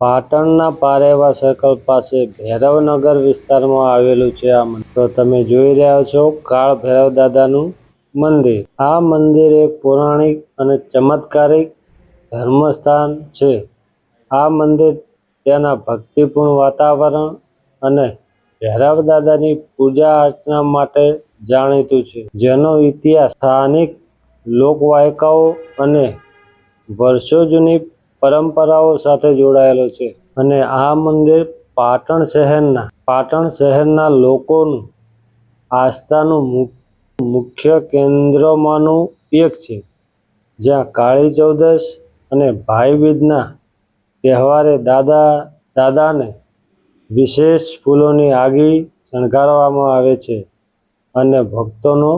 પાટણના પારેવા સર્કલ પાસે ભૈરવનગર વિસ્તારમાં આવેલું છે આ મંદિર. તો તમે જોઈ રહ્યા છો કાળ ભૈરવ દાદાનું મંદિર. આ મંદિર એક પૌરાણિક અને ચમત્કારિક ધર્મસ્થાન છે. આ મંદિર તેના ભક્તિપૂર્ણ વાતાવરણ અને ભૈરવ દાદાની પૂજા અર્ચના માટે જાણીતું છે, જેનો ઇતિહાસ સ્થાનિક લોકવાયકાઓ અને વર્ષો જૂની પરંપરાઓ સાથે જોડાયેલો છે. અને આ મંદિર પાટણ શહેરના લોકોનું આસ્થાનું મુખ્ય કેન્દ્રોમાંનું એક છે, જ્યાં કાળી ચૌદશ અને ભાઈ બીજના તહેવારે દાદાને વિશેષ ફૂલોની આગી શણગારવામાં આવે છે અને ભક્તોનો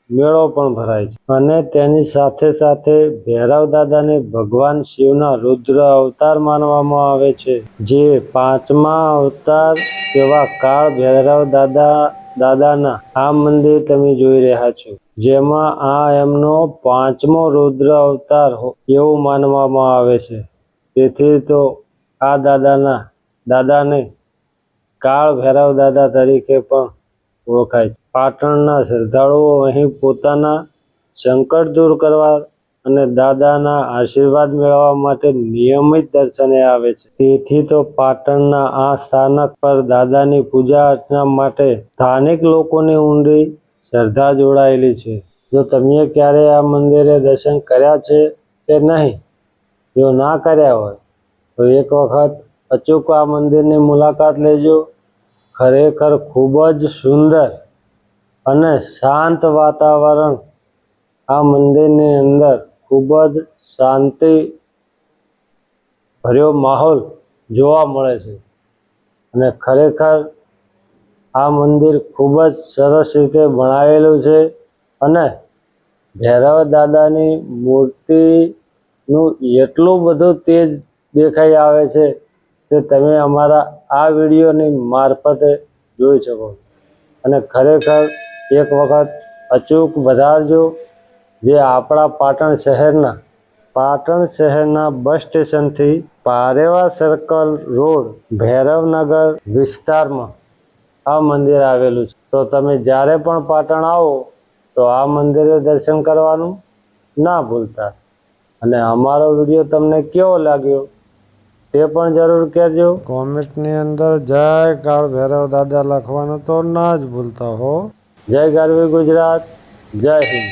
મેળો પણ ભરાય છે. અને તેની સાથે સાથે ભૈરવ દાદાને ભગવાન શિવના રુદ્ર અવતાર માનવામાં આવે છે, જે પાંચમા અવતાર એવા કાળ ભૈરવ દાદાના આ મંદિર તમે જોઈ રહ્યા છો, જેમાં આ એમનો પાંચમો રુદ્ર અવતાર એવું માનવામાં આવે છે. તેથી તો આ દાદાને કાળ ભૈરવ દાદા તરીકે પણ ઓળખાય છે. પાટણના શ્રદ્ધાળુઓ અહીં પોતાના સંકટ દૂર કરવા અને દાદાના આશીર્વાદ મેળવવા માટે નિયમિત દર્શને આવે છે. તેથી તો પાટણના આ સ્થાનક પર દાદાની પૂજા અર્ચના માટે સ્થાનિક લોકોની ઊંડી શ્રદ્ધા જોડાયેલી છે. જો તમે ક્યારેય આ મંદિરે દર્શન કર્યા છે કે નહીં, જો ના કર્યા હોય તો એક વખત અચૂક આ મંદિરની મુલાકાત લેજો. ખરેખર ખૂબ જ સુંદર અને શાંત વાતાવરણ આ મંદિરની અંદર, ખૂબ જ શાંતિ ભર્યો માહોલ જોવા મળે છે. અને ખરેખર આ મંદિર ખૂબ જ સરસ રીતે બનાવેલું છે અને ભૈરવ દાદાની મૂર્તિનું એટલું બધું તેજ દેખાઈ આવે છે કે તમે અમારા આ વિડીયોની મારફતે જોઈ શકો. અને ખરેખર એક વખત અચૂક વધારજો, જે આપણા પાટણ શહેરના બસ સ્ટેશનથી પારેવા સર્કલ રોડ ભૈરવનગર વિસ્તારમાં આ મંદિર આવેલું છે. તો તમે જ્યારે પણ પાટણ આવો તો આ મંદિરે દર્શન કરવાનું ના ભૂલતા. અને અમારો વિડીયો તમને કેવો લાગ્યો તે પણ જરૂર કહેજો. કોમેન્ટની અંદર જય કાળ ભૈરવ દાદા લખવાનું તો ના જ ભૂલતા હો. જય ગરવી ગુજરાત, જય હિન્દ.